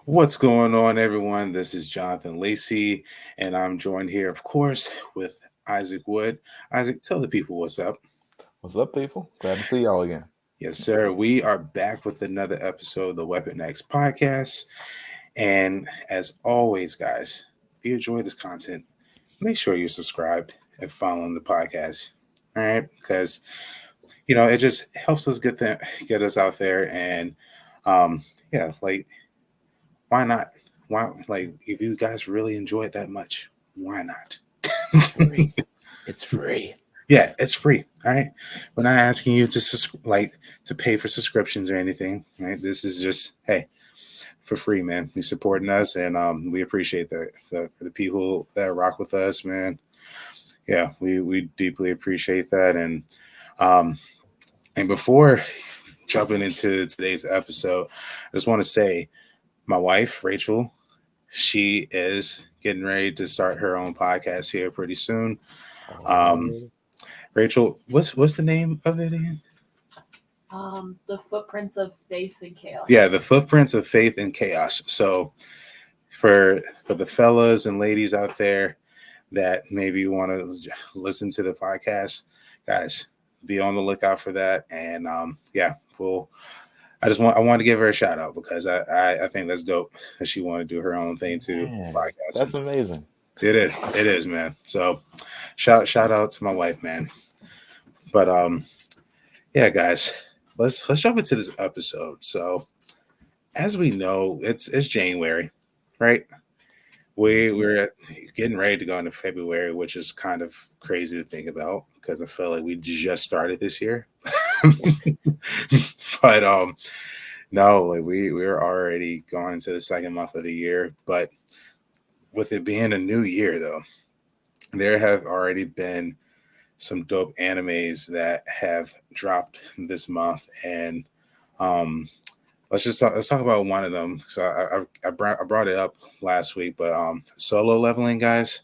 What's going on, everyone? This is Jonathan Lacey, and I'm joined here, of course, with Isaac Wood. Isaac, tell the people what's up. What's up, people? Glad to see y'all again. Yes, sir. We are back with another episode of the Weapon X podcast. And as always, guys, if you enjoy this content, make sure you're subscribed and following the podcast. All right, because it just helps us get us out there, and yeah, like why not? Why like if you guys really enjoy it that much, why not? Free. It's free. Yeah, it's free. All right. We're not asking you to to pay for subscriptions or anything. Right. This is just hey for free, man. You're supporting us, and we appreciate that. For the people that rock with us, man. Yeah, we deeply appreciate that. Um and before jumping into today's episode, I just want to say my wife Rachel, she is getting ready to start her own podcast here pretty soon. Um, Oh, Rachel, what's the name of it again? The Footprints of Faith and Yeah, Chaos. the Footprints of Faith and Chaos. So for the fellas and ladies out there that maybe want to listen to the podcast, guys, be on the lookout for that. And yeah, we'll. I want to give her a shout out because I think that's dope that she want to do her own thing too, man, podcasting. that's amazing. It is, man. So shout out to my wife, man. But yeah, guys, let's jump into this episode. So as we know, it's January, right? We're getting ready to go into February, which is kind of crazy to think about because I feel like we just started this year. But no, like we're already going into the second month of the year. But with it being a new year, though, there have already been some dope animes that have dropped this month, and um, let's talk about one of them. So I brought it up last week, but Solo Leveling, guys.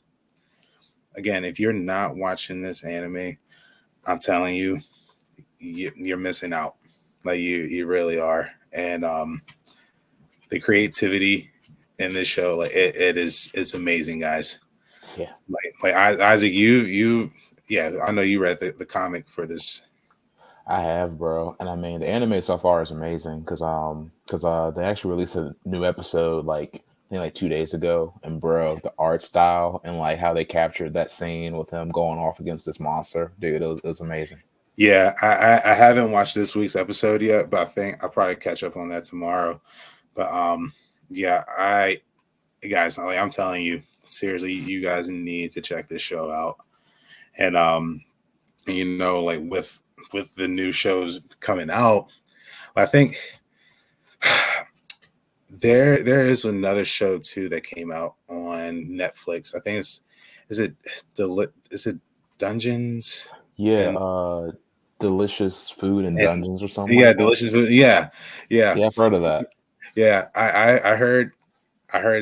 Again, if you're not watching this anime, I'm telling you, you're missing out. Like you really are. And the creativity in this show, like it's amazing, guys. Yeah, Isaac, yeah, I know you read the comic for this. I have, bro. And I mean, the anime so far is amazing because they actually released a new episode I think like 2 days ago, and bro, the art style and like how they captured that scene with him going off against this monster, dude, it was amazing. Yeah, I haven't watched this week's episode yet, but I think I'll probably catch up on that tomorrow. But yeah, I guys, like I'm telling you, seriously, you guys need to check this show out. And like with the new shows coming out, I think there is another show too that came out on Netflix. I think it's is it is it Dungeons Yeah, and delicious food and and dungeons or something yeah, like that. delicious food. Yeah, yeah, Yeah, I've heard of that. yeah. I heard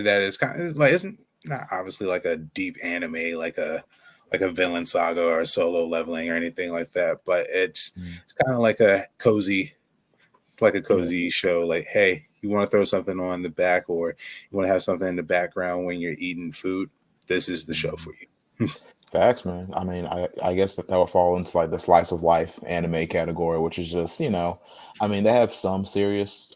that it's kind of it's like it's not obviously like a deep anime like a villain saga or a solo leveling or anything like that, but Mm. it's kind of like a Yeah, cozy show. Like, hey, you want to throw something on the back, or you want to have something in the background when you're eating food. This is the show mhm. for you. Facts, man. I mean, I guess that would fall into like the slice of life anime category, which is just, I mean, they have some serious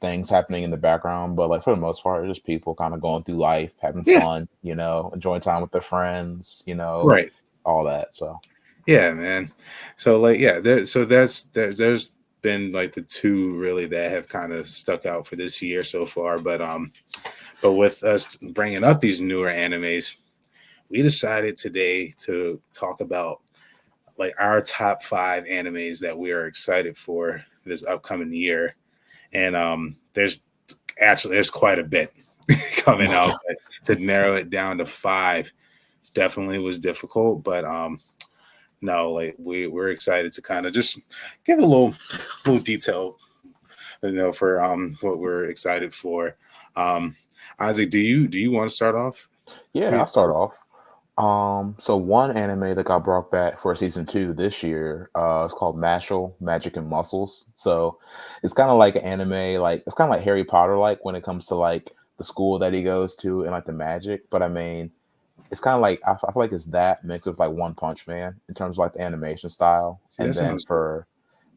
things happening in the background, but like for the most part, it's just people kind of going through life, having Yeah, fun, enjoying time with their friends, right. all that. So, Yeah, man. So like, yeah, there's been like the two really that have kind of stuck out for this year so far, but with us bringing up these newer animes, we decided today to talk about like our top five animes that we are excited for this upcoming year. And there's quite a bit coming out, but to narrow it down to five definitely was difficult. But no, like we're excited to kind of just give a little detail, for what we're excited for. Um Isaac, do you want to start off? yeah, We I'll start off. So one anime that got brought back for season 2 this year, it's called Mashal, Magic and Muscles. So it's kind of like an anime, like it's kind of like Harry Potter, like when it comes to like the school that he goes to and like the magic. But I mean, it's kind of like I feel like it's that mixed with like One Punch Man in terms of like the animation style, See, that and then sounds cool. for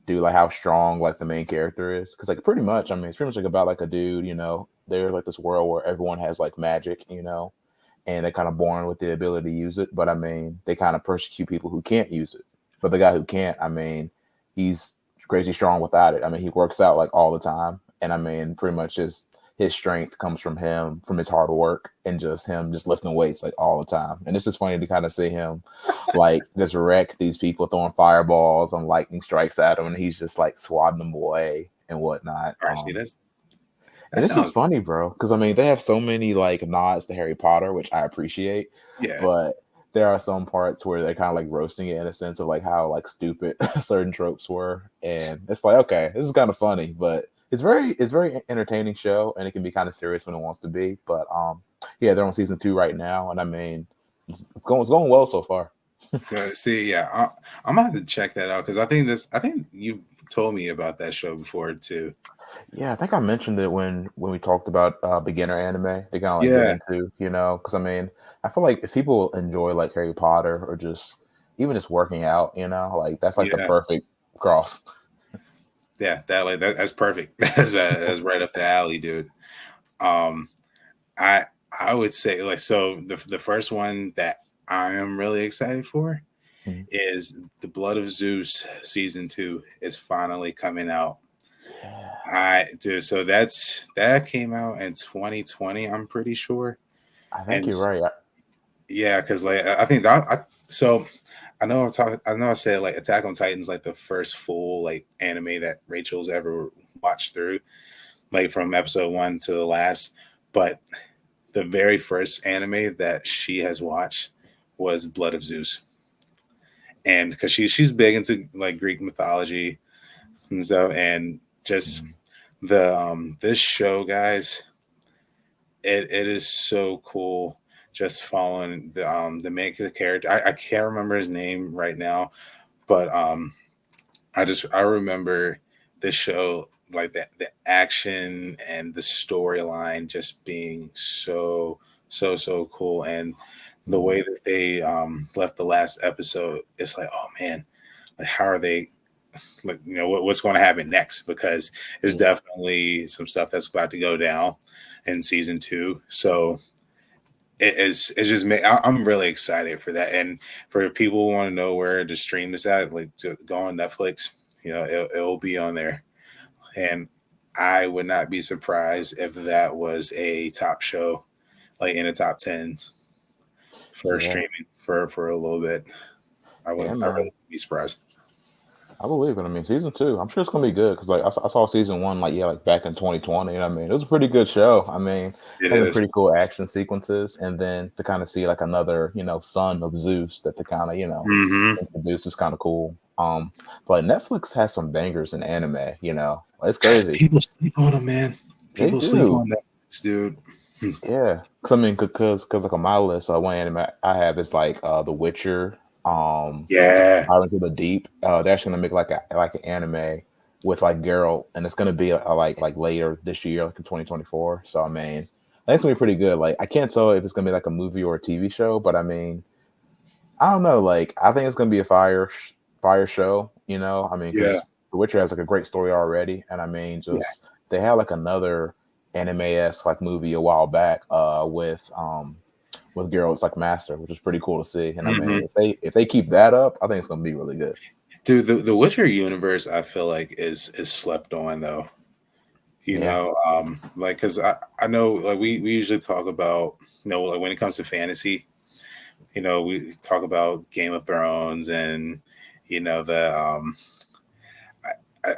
do like how strong like the main character is, because like pretty much, I mean, it's pretty much like about like a dude, they're like this world where everyone has like magic, and they're kind of born with the ability to use it. But I mean, they kind of persecute people who can't use it. But the guy who can't, I mean, he's crazy strong without it. I mean, he works out like all the time, and I mean, pretty much just his strength comes from him, from his hard work, and just him just lifting weights like all the time. And it's just funny to kind of see him like just wreck these people, throwing fireballs and lightning strikes at him, and he's just like swatting them away and whatnot. All right, see, that And it's just sounds funny, bro, because I mean they have so many like nods to Harry Potter, which I appreciate, yeah. but there are some parts where they're kind of like roasting it in a sense of like how like stupid certain tropes were, and it's like okay, this is kind of funny, but it's very entertaining show, and it can be kind of serious when it wants to be. But yeah, they're on season 2 right now, and I mean it's going well so far. See, yeah, I'm gonna have to check that out because I think you told me about that show before too. Yeah, I think I mentioned it when we talked about beginner anime to kind of like get Yeah, into, because I mean, I feel like if people enjoy like Harry Potter or just even just working out, like that's like the yeah, perfect cross. yeah. That's perfect. That's right up the alley, dude. Um, I I would say like so the first one that I am really excited for Mhm. is the Blood of Zeus season 2 is finally coming out. Yeah, I dude, so that came out in 2020, I'm pretty sure. I think And you're right. yeah, because like I think that so I know I'm talking. I know I said like Attack on Titan's like the first full like anime that Rachel's ever watched through, like from episode 1 to the last. But the very first anime that she has watched was Blood of Zeus, and because she's big into like Greek mythology and stuff, and just Mhm. the this show, guys, it is so cool just following the main character. I can't remember his name right now, but I remember this show like the action and the storyline just being so cool, and the Mhm. way that they left the last episode, it's like, oh man, like how are they, like, what's going to happen next, because there's Yeah, definitely some stuff that's about to go down in season 2. So it's just I'm really excited for that, and for people who want to know where to stream this at, like to go on Netflix, it'll be on there, and I would not be surprised if that was a top show, like in the top 10s for yeah, streaming for a little bit. yeah, I really man. wouldn't be surprised. I believe it. I mean, season 2, I'm sure it's gonna be good because like I saw season 1 like yeah like back in 2020, and I mean it was a pretty good show. I mean, It had some is. pretty cool action sequences, and then to kind of see like another son of Zeus that to kind of Hmm. introduce is kind of cool. But Netflix has some bangers in anime. It's crazy. People sleep on them, man. They People sleep do. on Netflix, dude. Yeah, because I mean, because like on my list, one anime I have is like The Witcher, Yeah. Islands of the Deep. They're actually gonna make like an anime with like Geralt, and it's gonna be like later this year, like in 2024. So I mean, I think it's gonna be pretty good. Like I can't tell if it's gonna be like a movie or a TV show, but I mean, I don't know. Like I think it's gonna be a fire show. I mean, Yeah. because The Witcher has like a great story already, and I mean, Yeah. just they had like another anime-esque like movie a while back with Geralt's like master, which is pretty cool to see. And I Hmm. mean, if they keep that up, I think it's gonna be really good. Dude, the Witcher universe, I feel like is slept on though. Yeah. Like because I know like we usually talk about, like when it comes to fantasy, we talk about Game of Thrones and the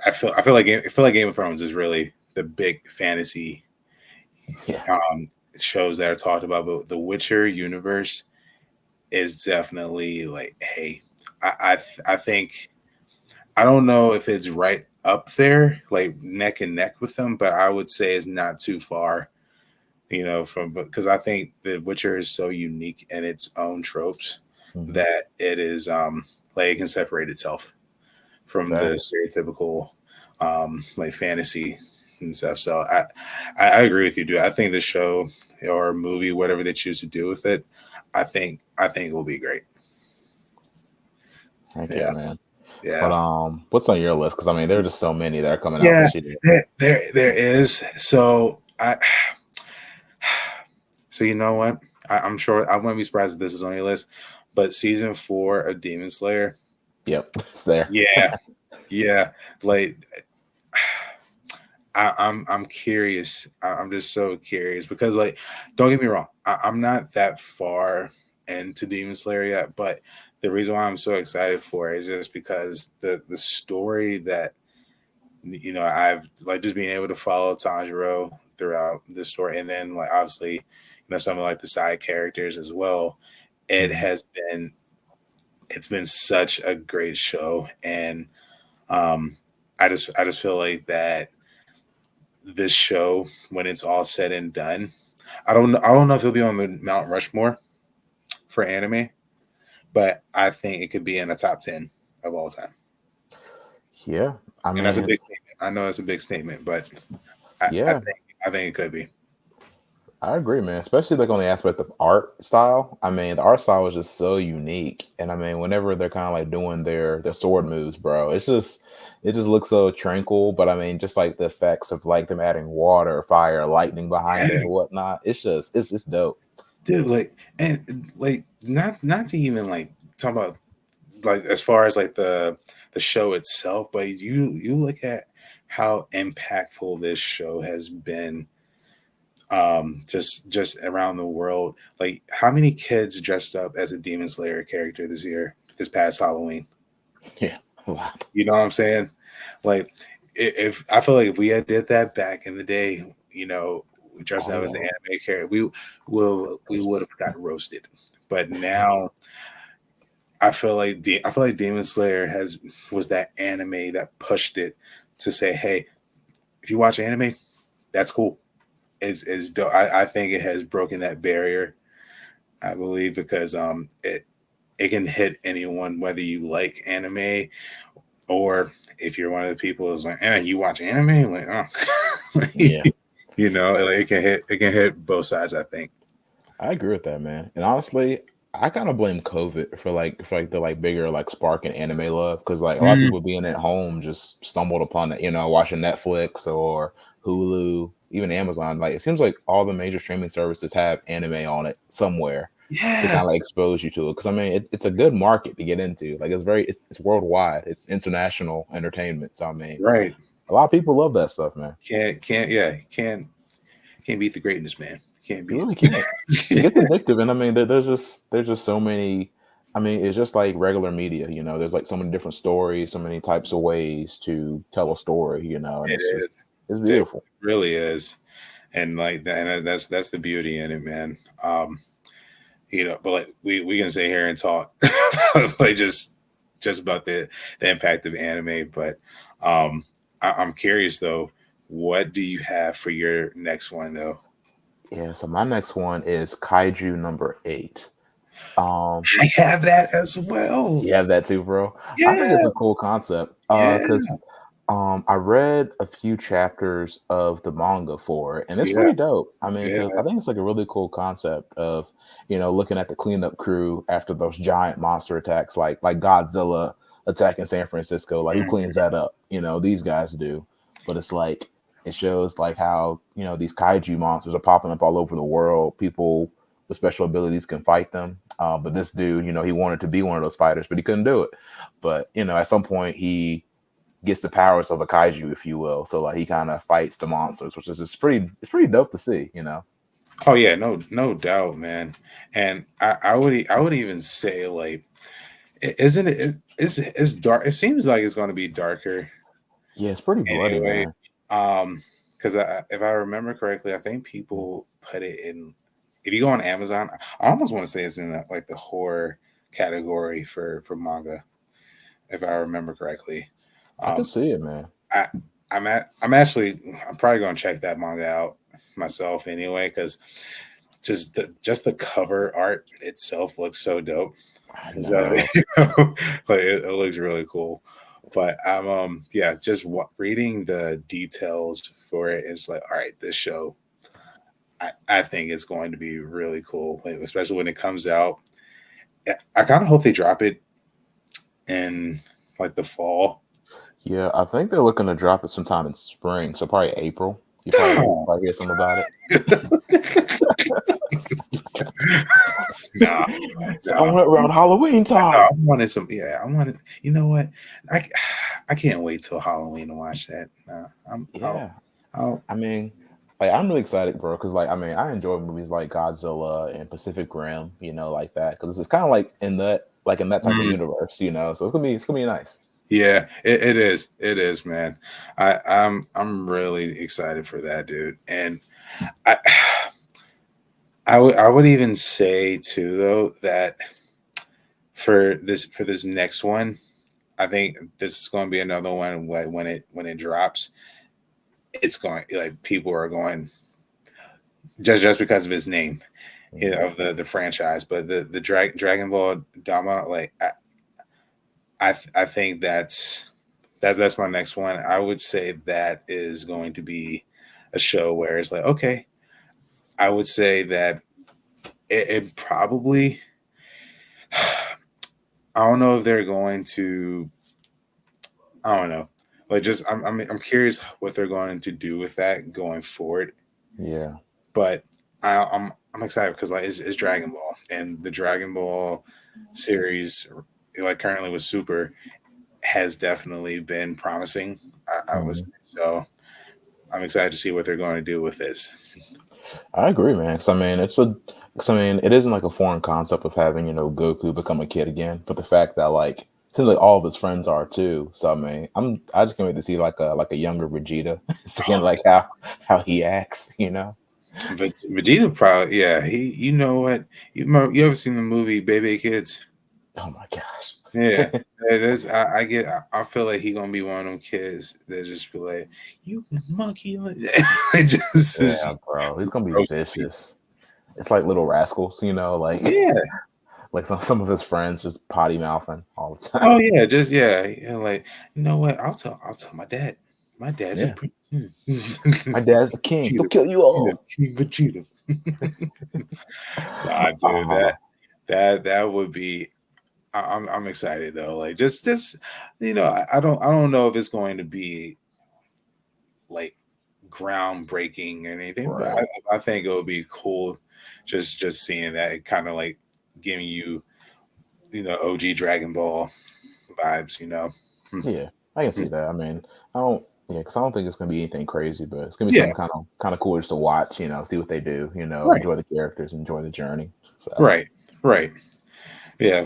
I feel like Game of Thrones is really the big fantasy Yeah. um shows that are talked about, but the Witcher universe is definitely like, hey, I think I don't know if it's right up there, like neck and neck with them, but I would say it's not too far. from because I think The Witcher is so unique in its own tropes Mhm. that it is like it can separate itself from the Facts. stereotypical like fantasy and stuff. So I agree with you, dude. I think the show or movie, whatever they choose to do with it, I think it will be great. Heck yeah, Yeah, man. But yeah, what's on your list? Because I mean, there are just so many that are coming out yeah. this year. There is. So so you know what? I'm sure I wouldn't be surprised if this is on your list. But season 4 of Demon Slayer, Yep, it's there. yeah, yeah. Like I'm curious. I'm just so curious because, like, don't get me wrong, I'm not that far into Demon Slayer yet, but the reason why I'm so excited for it is just because the story that I've like just being able to follow Tanjiro throughout the story, and then like obviously some of like the side characters as well. It Mhm. has been it's been such a great show, and um, I just feel like that this show, when it's all said and done, I don't know if it'll be on the Mount Rushmore for anime, but I think it could be in the top 10 of all time. Yeah, I And that's a mean, big statement. I know it's a big statement, but I, I yeah, think I think it could be. I agree, man. Especially like on the aspect of art style. I mean, the art style is just so unique, and I mean, whenever they're kind of like doing their sword moves, bro, it just looks so tranquil. But I mean, just like the effects of like them adding water, fire, lightning behind it, Yeah, and whatnot. It's dope. dude. Like and like not to even like talk about like as far as like the show itself, but you look at how impactful this show has been just around the world. Like how many kids dressed up as a Demon Slayer character this past Halloween? Yeah, a lot. You know what I'm saying? Like if I feel like if we had did that back in the day, dressing Oh up as yeah, an anime character, we would have got roasted. But now I feel like Demon Slayer has was that anime that pushed it to say, hey, if you watch anime, that's cool. It's dope. I think it has broken that barrier. I believe because it can hit anyone whether you like anime or if you're one of the people who's like, you watch anime, like, oh, yeah. like it can hit both sides. I think. I agree with that, man. And honestly, I kind of blame COVID for like the like bigger like spark in anime love because like a lot of Mm, people being at home just stumbled upon it, watching Netflix or Hulu, even Amazon. Like it seems like all the major streaming services have anime on it somewhere to kind yeah, of like expose you to it. Because I mean, it's a good market to get into. Like it's worldwide. It's international entertainment. So I mean, right. a lot of people love that stuff, man. Can't beat the greatness, man. Can't You beat really can't. It gets it. addictive, and I mean, there's just so many. I mean, it's just like regular media, There's like so many different stories, so many types of ways to tell a story, and It is. it's It beautiful. really is, and like that, and that's the beauty in it, man. But like we can sit here and talk like just about the impact of anime, but um, I'm curious though, what do you have for your next one though? Yeah. So my next one is Kaiju number 8. Um, I have that as well. you have that too, bro. I think Yeah, it's a cool concept. yeah, Because I read a few chapters of the manga for it, and it's yeah, pretty dope. I mean, yeah. because I think it's like a really cool concept of looking at the cleanup crew after those giant monster attacks, like Godzilla attacking San Francisco. Like, who Mhm. cleans that up? These guys do. But it's like it shows like how these kaiju monsters are popping up all over the world. People with special abilities can fight them. But this dude, he wanted to be one of those fighters, but he couldn't do it. But at some point he gets the powers of a kaiju, if you will. So like he kind of fights the monsters, which is just it's pretty dope to see. Oh yeah, no doubt, man. And I would even say like, isn't it? It's dark. It seems like it's going to be darker Yeah, it's pretty bloody, anyway. man. Because if I remember correctly, I think people put it in. If you go on Amazon, I almost want to say it's in like the horror category for manga. If I remember correctly, I can um, see it, man. I'm probably gonna check that manga out myself anyway, because just the cover art itself looks so dope. I So know. like it looks really cool. But I'm yeah, just reading the details for it, it's like, all right, this show, I think it's going to be really cool, like, especially when it comes out. I kind of hope they drop it in like the fall. Yeah, I think they're looking to drop it sometime in spring, so probably April. You Damn. probably hear something about it. Nah, So I went around Halloween no, I time. wanted some. Yeah, I wanted. You know what? I I can't wait till Halloween to watch that. Nah, Yeah, I'll. I mean, like I'm really excited, bro, because like I mean, I enjoy movies like Godzilla and Pacific Rim, like that, because it's kind of like in that type of Mm, universe, so it's gonna be nice. yeah, it is. It is, man. I'm really excited for that, dude. And I I would even say too though that for this next one, I think this is going to be another one like when it drops, it's going like people are going just because of his name, Mhm. of the franchise. But the Dragon Ball Dama, like I think that's my next one. I would say that is going to be a show where it's like, okay, I would say that it probably. I don't know if they're going to. I don't know. Like, just I'm curious what they're going to do with that going forward. Yeah, But I'm excited because like it's Dragon Ball, and the Dragon Ball series, like currently with Super, has definitely been promising. I was Mhm. so I'm excited to see what they're going to do with this. I agree, man. Cause I mean, it isn't like a foreign concept of having Goku become a kid again, but the fact that like seems like all of his friends are too. So I mean, I just can't wait to see like a younger Vegeta, seeing like how he acts. But Vegeta probably, yeah, you know what, you ever seen the movie Baby Kids? Oh my gosh. Yeah, that's I get. I feel like he gonna be one of them kids that just be like, "You monkey!" Like that. Just is Yeah, bro, he's gonna be roast people. vicious. It's like Little Rascals, like Yeah. like some of his friends just potty mouthing all the time. Oh yeah. Just yeah. Yeah. Like, you know what? I'll tell my dad. My dad's a Yeah, prince. my dad's the king. He'll Vegeta. kill you Yeah, all. King Vegeta. Nah, dude, Uh, that would be. I'm excited though. Like, just I don't know if it's going to be like groundbreaking or anything, but right. I think it would be cool just seeing that, kind of like giving you OG Dragon Ball vibes. Hmm. Yeah, I can Hmm. see that. I mean, I don't. Yeah, because I don't think it's gonna be anything crazy, but it's gonna be Yeah, something kind of cool just to watch. See what they do. right, Enjoy the characters, enjoy the journey. So, right, right. Yeah.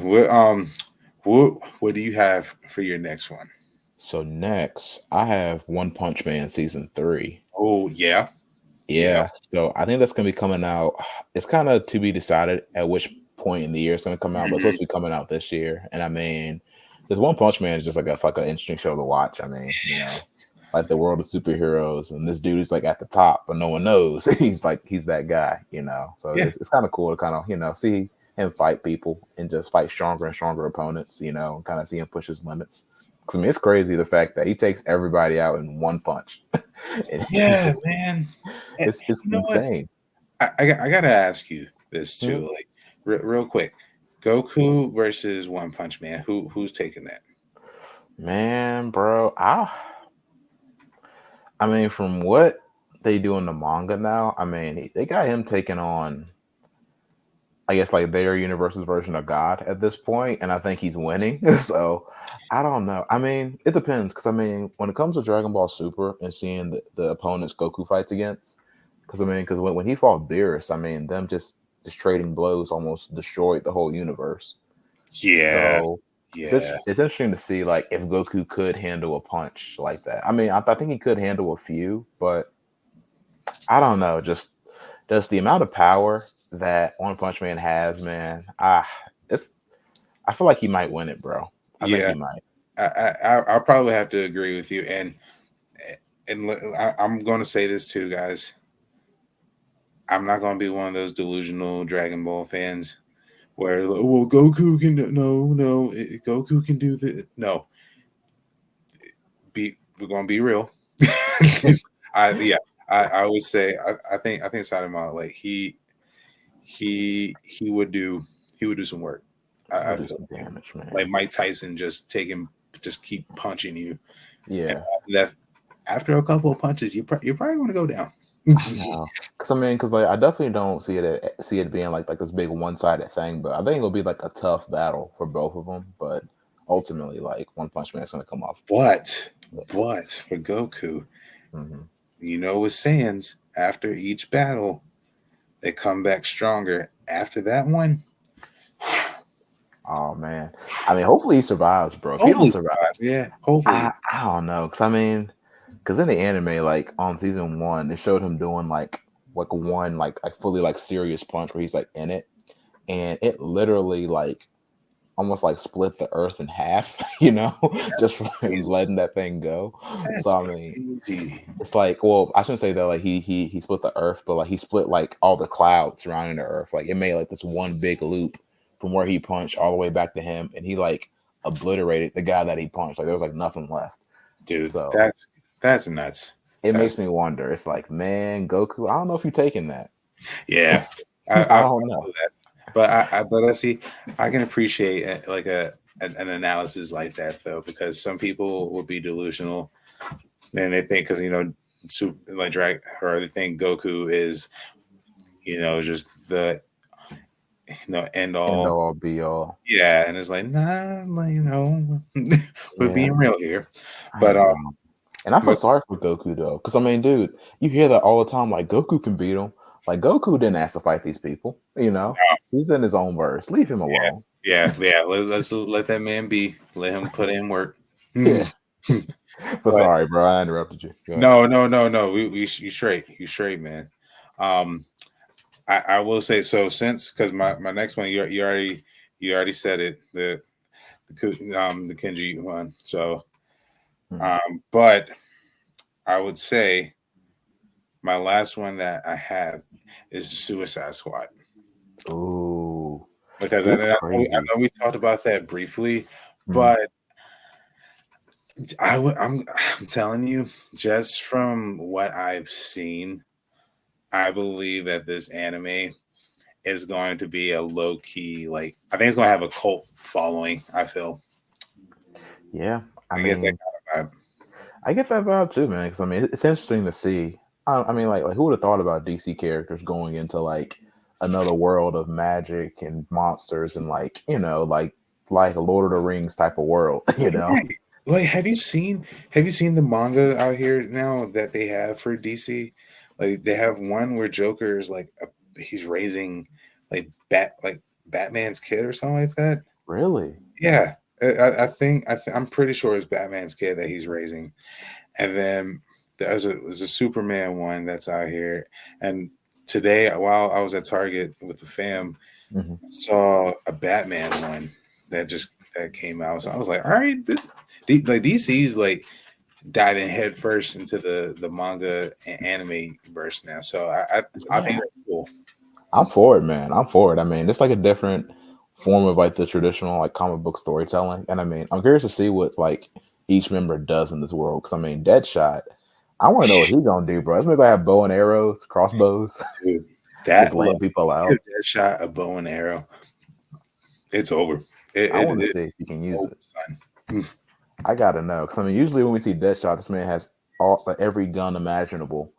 What do you have for your next one? so next I have One Punch Man season 3. Oh yeah, yeah. Yeah, so I think that's gonna be coming out. It's kind of to be decided at which point in the year it's gonna come out, but it's Hmm. supposed to be coming out this year. And I mean, this One Punch Man is just like an interesting show to watch. I mean, Yes. like the world of superheroes, and this dude is like at the top, but no one knows he's that guy. So Yeah. it's kind of cool to kind of see him fight people and just fight stronger and stronger opponents. And kind of see him push his limits. 'Cause, I mean, it's crazy the fact that he takes everybody out in one punch. It's Yeah, just man. it's You know what? insane. I gotta ask you this Mhm. too, like real quick. Goku versus One Punch Man. Who's taking that? Man, bro, I mean, from what they do in the manga now, I mean, they got him taking on, I guess, like their universe's version of God at this point, and I think he's winning. So I don't know. I mean, it depends because I mean, when it comes to Dragon Ball Super and seeing the opponents Goku fights against, because when he fought Beerus, I mean, them just trading blows almost destroyed the whole universe. Yeah, So yeah, it's interesting to see like if Goku could handle a punch like that. I mean, I think he could handle a few, but I don't know. Just the amount of power that One Punch Man has, man. It's I feel like he might win it, bro. I think yeah. he might. I'll probably have to agree with you. And and I'm going to say this too, guys. I'm not going to be one of those delusional Dragon Ball fans where, well, Goku can Goku can do this. No, we're going to be real. I would say I think Sadama, like he would do some work. We'll I do feel some damage, man. like Mike Tyson just keep punching you. Yeah. That after a couple of punches, you're probably going to go down. I know, because like I definitely don't see it being like this big one-sided thing, but I think it'll be like a tough battle for both of them. But ultimately, like One Punch Man's gonna come off. But for Goku, Mm-hmm. with Saiyans, after each battle, they come back stronger. After that one, Oh man, I mean, hopefully he survives, bro. If he don't survive, yeah, hopefully. I don't know, because in the anime, like on season 1, it showed him doing like one like fully like serious punch where he's like in it, and it literally like almost like split the earth in half, just from him letting that thing go. That's So I mean, crazy. it's like, well, I shouldn't say that like he split the earth, but like he split like all the clouds surrounding the earth. Like it made like this one big loop from where he punched all the way back to him, and he like obliterated the guy that he punched. Like there was like nothing left. Dude, So that's nuts. it makes me wonder. It's like, man, Goku, I don't know if you're taking that. Yeah, I don't know. that. But I see, I can appreciate like an analysis like that though, because some people will be delusional and they think because super like drag or they think Goku is just the end all Be all. Yeah, and it's like nah, like, we're being real here. But and I feel sorry for Goku though, because I mean, dude, you hear that all the time. Like Goku can beat him. Like Goku didn't ask to fight these people. He's in his own verse. Leave him alone. Yeah. Let's let that man be. Let him put in work. Yeah. But sorry, bro, I interrupted you. No. You straight, man. I will say so because my next one you already said it, the Kenji one. So, but I would say my last one that I have is the Suicide Squad. Ooh, because I know we talked about that briefly, but I'm telling you, just from what I've seen, I believe that this anime is going to be a low key, like I think it's going to have a cult following. I feel. Yeah, I get that kind of vibe. I get that vibe too, man. Because I mean, it's interesting to see. I mean, like who would have thought about DC characters going into like another world of magic and monsters and like like a Lord of the Rings type of world, Right. Like, have you seen the manga out here now that they have for DC? Like, they have one where Joker is like he's raising like Batman's kid or something like that. Really? Yeah, I'm pretty sure it's Batman's kid that he's raising, and then there's a Superman one that's out here. And today, while I was at Target with the fam, I saw a Batman one that came out. So I was like, all right, DC's like diving headfirst into the manga and anime verse now. So I think that's cool. I'm for it, man. I'm for it. I mean, it's like a different form of like the traditional like comic book storytelling. And I mean, I'm curious to see what like each member does in this world. Because I mean, Deadshot, I want to know what he's gonna do, bro. This gonna have bow and arrows, crossbows, dude. Just laying people out. Deadshot, a bow and arrow. It's over. I want to see if he can use it. Son. I gotta know because I mean, usually when we see Deadshot, this man has every gun imaginable.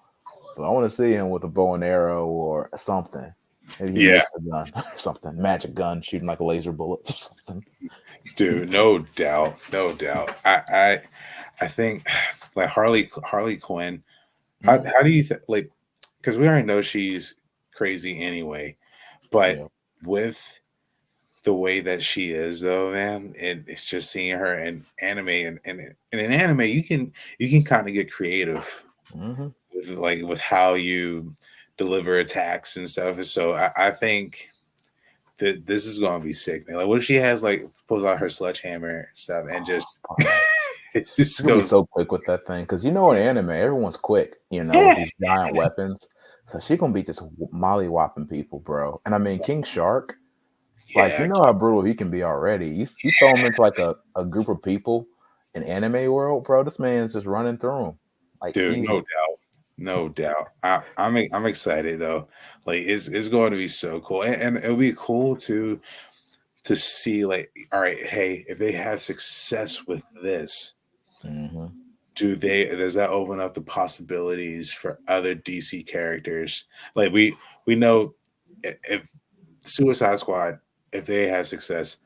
But I want to see him with a bow and arrow or something. Maybe he makes a gun or something, magic gun shooting like laser bullets or something. Dude, no doubt. I think like Harley Quinn. How do you like? Because we already know she's crazy anyway, but with the way that she is, though, man, it's just seeing her in anime and in an anime, you can kind of get creative with how you deliver attacks and stuff. So I think that this is going to be sick, man. Like, what if she has like pulls out her sledgehammer and stuff and just It just She's gonna be goes, so quick with that thing because you know in anime everyone's quick, with yeah, these giant weapons. So she gonna be just molly-whopping people, bro. And I mean King Shark, like you yeah, know how brutal he can be already. You throw him into like a group of people in anime world, bro. This man's just running through them like dude, no easy. doubt, no doubt. I'm excited though. Like it's going to be so cool, and it'll be cool to see like, all right, hey, if they have success with this, Hmm. does that open up the possibilities for other DC characters? Like we know if Suicide Squad, if they have success,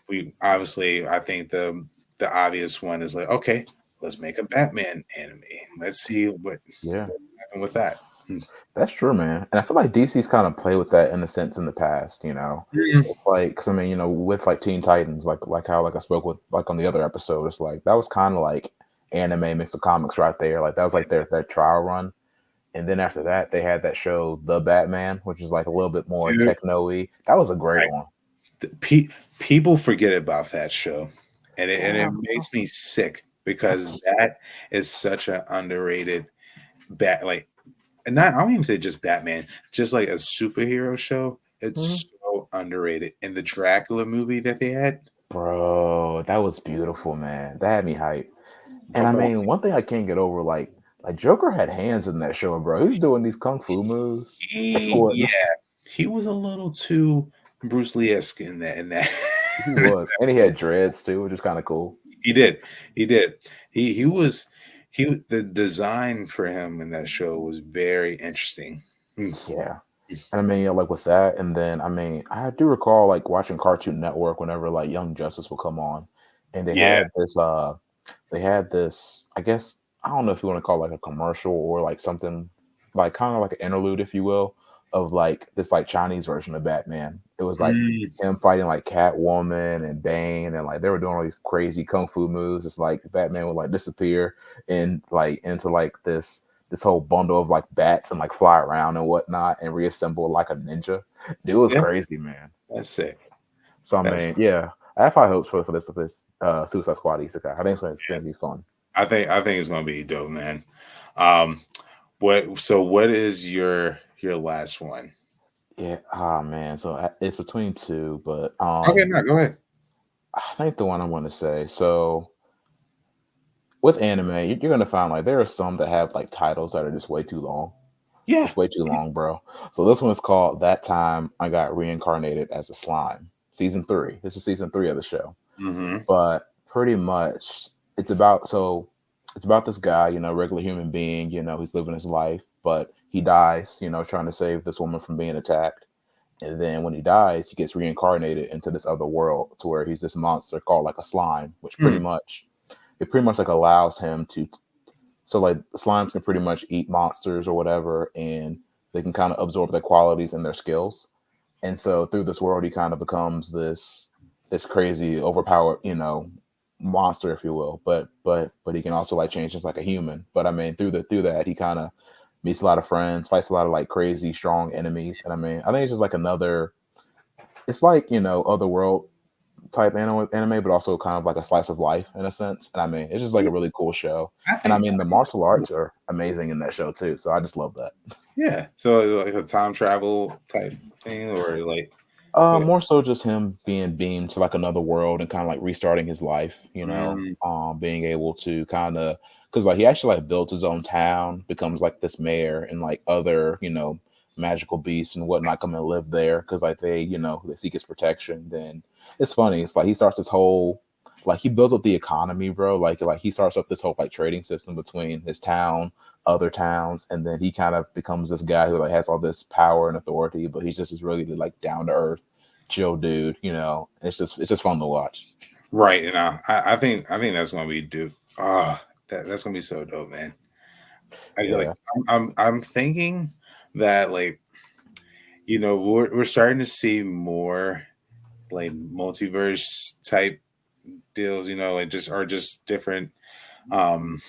we obviously I think the obvious one is like, okay, let's make a Batman anime. Let's see what Yeah. happened with that. That's true, man. And I feel like DC's kind of played with that in a sense in the past, Mhm. It's like, because I mean, with like Teen Titans, like how like I spoke with like on the other episode, it's like that was kind of like anime mixed with comics right there. Like that was like their trial run. And then after that, they had that show, The Batman, which is like a little bit more Dude, techno-y. That was a great one. people forget about that show, and it Yeah, makes me sick because that is such an underrated like, and not I don't even say just Batman, just like a superhero show. mhm. It's so underrated. And the Dracula movie that they had, Bro, that was beautiful, man. That had me hyped. And I come on, mean, one thing I can't get over, like Joker had hands in that show, bro. He was doing these kung fu moves. yeah, he was a little too Bruce Lee esque in that. In that, He was, and he had dreads too, which is kind of cool. he did, he did. He was the design for him in that show was very interesting. Mm. Yeah, and I mean, like with that, and then I mean, I do recall like watching Cartoon Network whenever like Young Justice would come on, and Yeah. they had this. I guess I don't know if you want to call it like a commercial or like something like kind of like an interlude, if you will, of like this like Chinese version of Batman. It was like Mm. him fighting like Catwoman and Bane, and like they were doing all these crazy kung fu moves. It's like Batman would like disappear and like into like this whole bundle of like bats and like fly around and whatnot and reassemble like a ninja. Dude was That's crazy, man. that's sick. So I That's mean, yeah, I have high hopes for this Suicide Squad Isekai. I think it's gonna be fun. I think it's gonna be dope, man. Um, what is your last one? Yeah, man. So it's between two, but Okay, no, go ahead. I think the one I'm going to say. So with anime, you're going to find like there are some that have like titles that are just way too long. Yeah. It's way too long, bro. So this one is called "That Time I Got Reincarnated as a Slime." Season 3. This is season 3 of the show. Mm-hmm. But pretty much it's about this guy, regular human being, he's living his life, but he dies, trying to save this woman from being attacked. And then when he dies, he gets reincarnated into this other world to where he's this monster called like a slime, which pretty much like allows him to. So like the slimes can pretty much eat monsters or whatever, and they can kind of absorb their qualities and their skills. And so through this world, he kind of becomes this crazy, overpowered, monster, if you will. But he can also like change into like a human. But I mean, through that, he kind of meets a lot of friends, fights a lot of like crazy strong enemies. And I mean, I think it's just like another. It's like other world type anime, but also kind of like a slice of life in a sense. And I mean, it's just like a really cool show. I And I think, mean, the martial arts are amazing in that show too. So I just love that. yeah. So like a time travel type thing, or like, what? More so just him being beamed to like another world and kind of like restarting his life, Mm, being able to kind of because like he actually like built his own town, becomes like this mayor, and like other magical beasts and whatnot come and live there because like they seek his protection. Then it's funny. It's like he starts this whole like he builds up the economy, bro. Like he starts up this whole like trading system between his town, other towns, and then he kind of becomes this guy who like has all this power and authority, but he's just this really like down to earth, chill dude. It's just fun to watch. right. And I think that's gonna be dope. Ah, that's gonna be so dope, man. I like. Yeah. I'm thinking that like we're starting to see more like multiverse type deals. Like just different. um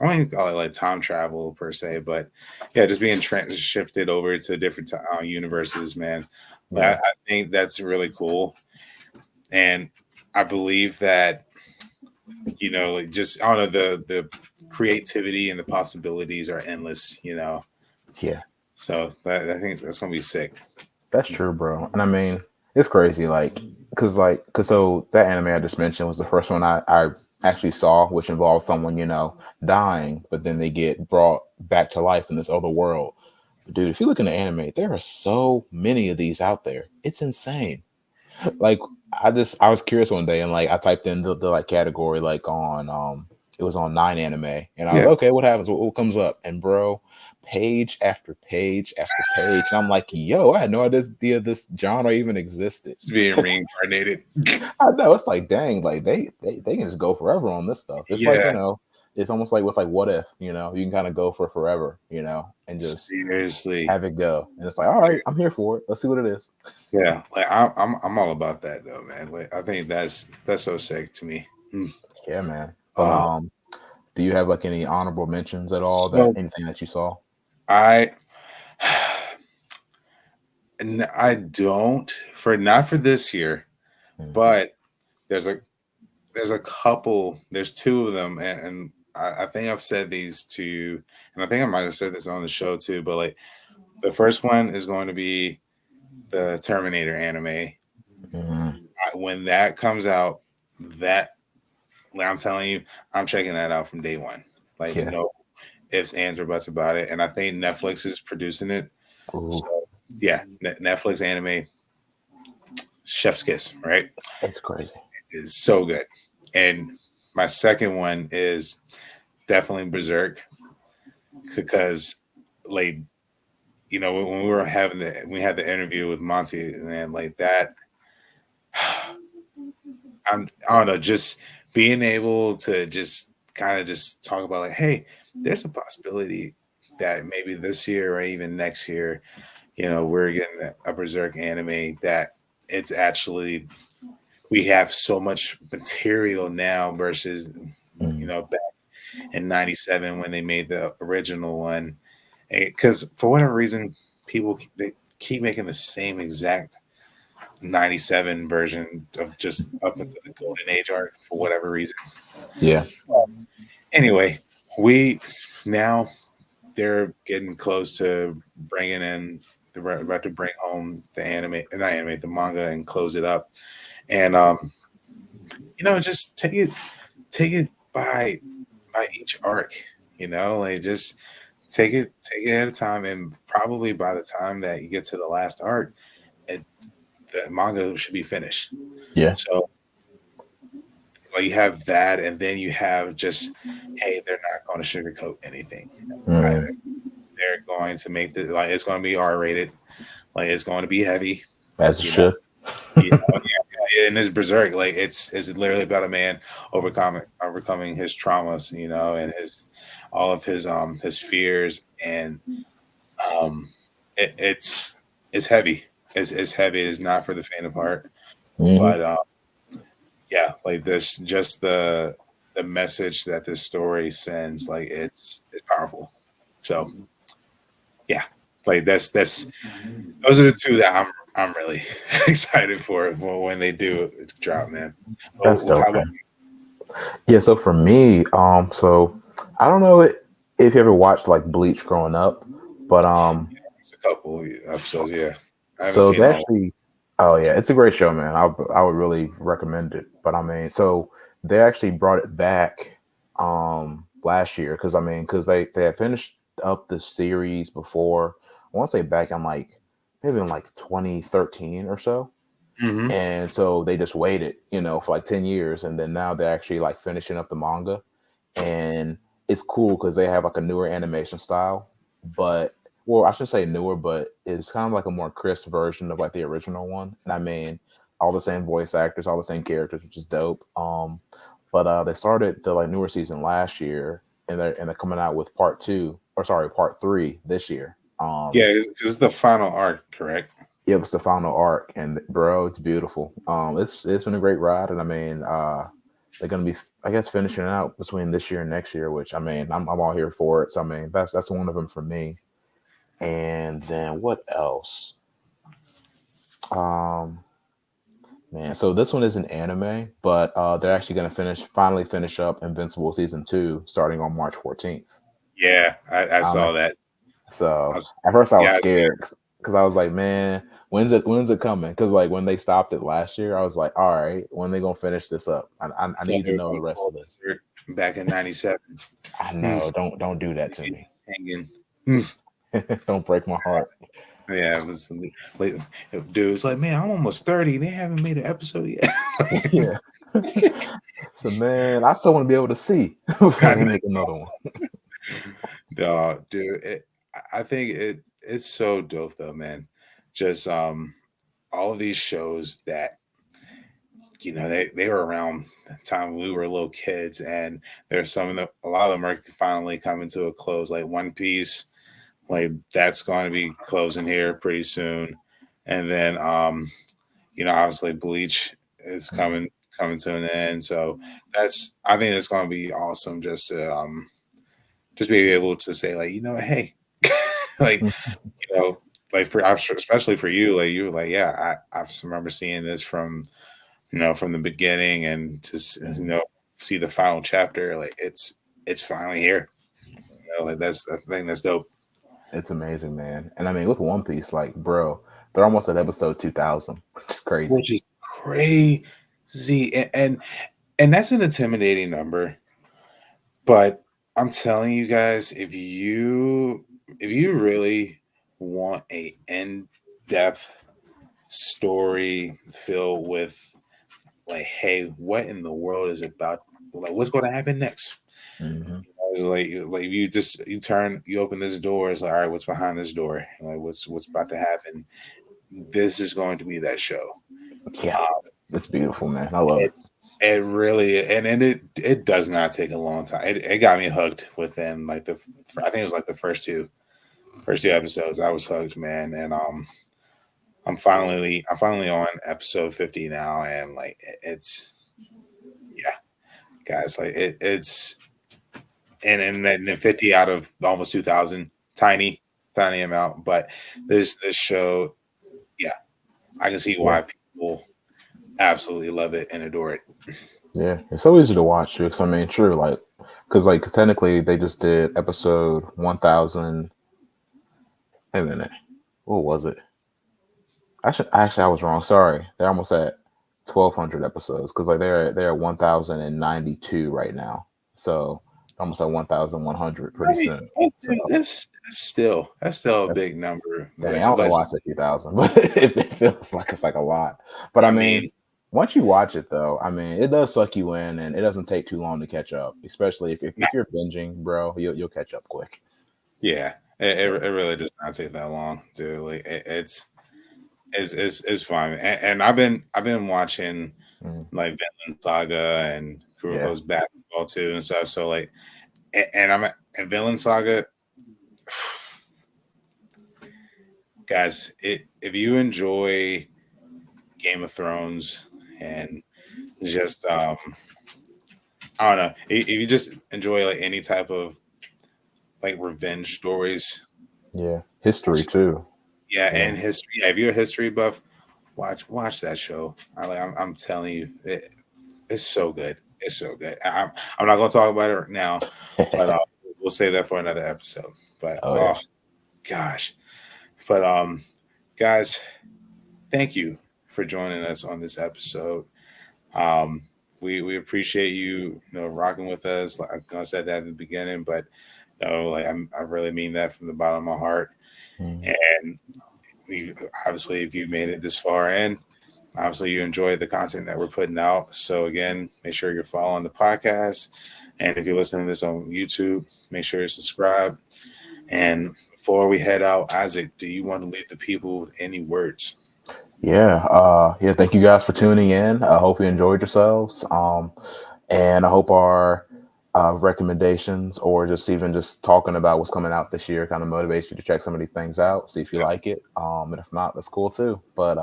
I don't even call it like time travel per se, but yeah, just being shifted over to different universes, man. But I, Yeah. I think that's really cool, and I believe that you know, like just I don't know, the creativity and the possibilities are endless, you know. Yeah, So that, I think that's gonna be sick. that's true, bro. And I mean, it's crazy, cause so that anime I just mentioned was the first one I actually saw, which involves someone, dying, but then they get brought back to life in this other world. But dude, if you look in the anime, there are so many of these out there. It's insane. Like I was curious one day and like I typed in the like category like on it was on 9 anime and I was Yeah, like, okay, what happens? What comes up? And bro, page after page after page. And I'm like, yo, I had no idea this genre even existed. it's being reincarnated. I know it's like dang, like they can just go forever on this stuff. It's like, Yeah, it's almost like with like what if, you can kind of go for forever, and just seriously. have it go. And it's like, all right, I'm here for it. Let's see what it is. Yeah, like I'm all about that though, man. Like I think that's so sick to me. Hmm. Yeah, man. But Uh, do you have like any honorable mentions at all that so anything that you saw? I and I don't for not for this year, Mm, but there's a there's a couple. There's two of them, and I think I've said these to you, and I think I might have said this on the show too. But like the first one is going to be the Terminator anime. mhm. When that comes out, that like, I'm telling you, I'm checking that out from day one. Like Yeah. no ifs, ands, or buts about it. And I think Netflix is producing it. Ooh, So yeah, Netflix anime, chef's kiss, right? it's crazy. It's so good. And my second one is definitely Berserk because like when we were having we had the interview with Monty and like that I don't know, just being able to just kind of just talk about like, hey, there's a possibility that maybe this year or even next year, we're getting a Berserk anime that it's actually we have so much material now versus Mm, back in '97 when they made the original one. Because for whatever reason, people they keep making the same exact '97 version of just up into the golden age arc for whatever reason. yeah. Anyway, we now they're getting close to bringing in they're about to bring home the anime, not anime, the manga and close it up. And just take it by each arc. Like just take it at a time, and probably by the time that you get to the last arc, it, the manga should be finished. Yeah. So like you have that, and then you have just, hey, they're not going to sugarcoat anything either. Mm, They're going to make the like it's going to be R rated, like it's going to be heavy, as it you know. should. Yeah, and it's Berserk, like it's literally about a man overcoming his traumas, and all of his fears, and it's heavy. It's heavy. It's not for the faint of heart, Hmm. but yeah, like this, just the message that this story sends, like it's powerful. So yeah, like that's those are the two that I'm really excited for when they do drop, man. That's How dope, about man. Yeah. So for me, so I don't know if you ever watched like Bleach growing up, but a couple episodes? Yeah, I haven't so seen they all. actually, oh yeah, it's a great show, man. I would really recommend it. But I mean, so they actually brought it back last year because because they had finished up the series before. I want to say back in like maybe in like 2013 or so. Hmm. And so they just waited, for like 10 years. And then now they're actually like finishing up the manga. And it's cool because they have like a newer animation style, but well, I should say newer, but it's kind of like a more crisp version of like the original one. And I mean, all the same voice actors, all the same characters, which is dope. But they started the like newer season last year, and they're coming out with part 3 this year. Yeah, because it's the final arc, correct? It was the final arc, and bro, it's beautiful. It's been a great ride, and I mean, they're gonna be, I guess, finishing out between this year and next year, which I mean, I'm all here for it. So I mean, that's one of them for me. And then what else? Um, Man, so this one is an anime, but they're actually going to finally finish up Invincible season 2 starting on March 14th. Yeah, I I don't know. saw that. So at first I was Yeah, scared because I was like, man, when's it coming? Because like when they stopped it last year, I was like, all right, when they gonna finish this up? I need to know the rest of this. back in '97. I know. Don't do that to me. Hanging. Don't break my heart. Yeah, it was like, dude. It's like, man, I'm almost 30. They haven't made an episode yet. Yeah. So man, I still want to be able to see before they make another one. Dog, dude. I think it's so dope though, man. Just all of these shows that they were around the time we were little kids, and there's a lot of them are finally coming to a close. Like One Piece, like that's going to be closing here pretty soon, and then obviously Bleach is coming to an end. So I think it's going to be awesome just to just be able to say like hey, like like I'm sure, especially for you, like you were like, yeah, I remember seeing this from from the beginning, and to see the final chapter. Like it's finally here. Like that's the thing that's dope. It's amazing, man. And I mean, with One Piece, like, bro, they're almost at episode 2000, which is crazy. Which is crazy, and that's an intimidating number. But I'm telling you guys, if you really want a in-depth story filled with like, hey, what in the world is about? Like, what's going to happen next? Mm-hmm. It's like you open this door. It's like, all right, what's behind this door? Like, what's about to happen? This is going to be that show. Yeah, it's beautiful, man. I love it. It really, and it does not take a long time. It got me hooked within like I think it was like the first two episodes. I was hooked, man, and I'm finally on episode 50 now, and like it's guys, like it's and then 50 out of almost 2,000, tiny amount, but this show, I can see why people absolutely love it and adore it. Yeah, it's so easy to watch too. Because I mean, true, like, because technically they just did episode 1,000. Wait a minute, what was it? Actually, I was wrong. Sorry, they're almost at 1,200 episodes because like they're at 1,092 right now. So almost at 1,100 pretty soon. So, that's still a big number. I mean, I don't know why I said 2,000, but it feels like it's like a lot. But I mean, once you watch it though, I mean, it does suck you in, and it doesn't take too long to catch up. Especially if you're binging, bro, you'll catch up quick. Yeah, it really does not take that long, dude. Like it's fine. And I've been watching like Vinland Saga and Kuroko's Basketball too and stuff. So like, and I'm at Vinland Saga. Guys, if you enjoy Game of Thrones and just I don't know, if you just enjoy like any type of like revenge stories, history too, and history. Yeah, if you're a history buff, watch that show. I'm telling you, it's so good. It's so good. I'm not going to talk about it now, but we'll save that for another episode. But gosh. But guys, thank you for joining us on this episode. We appreciate you rocking with us. Like I said that at the beginning, but like I really mean that from the bottom of my heart. And obviously, if you made it this far in, obviously you enjoy the content that we're putting out. So again, make sure you're following the podcast, and if you're listening to this on YouTube, make sure you subscribe. And before we head out, Isaac, do you want to leave the people with any words? Thank you guys for tuning in. I hope you enjoyed yourselves. And I hope our recommendations or just talking about what's coming out this year kind of motivates you to check some of these things out, see if you like it. And if not, that's cool too. But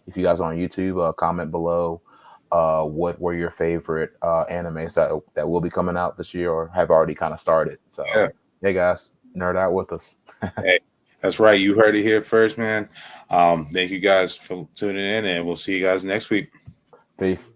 if you guys are on YouTube, comment below what were your favorite animes that will be coming out this year or have already kind of started. So hey guys, nerd out with us. Hey, that's right. You heard it here first, man. Thank you guys for tuning in, and we'll see you guys next week. Peace.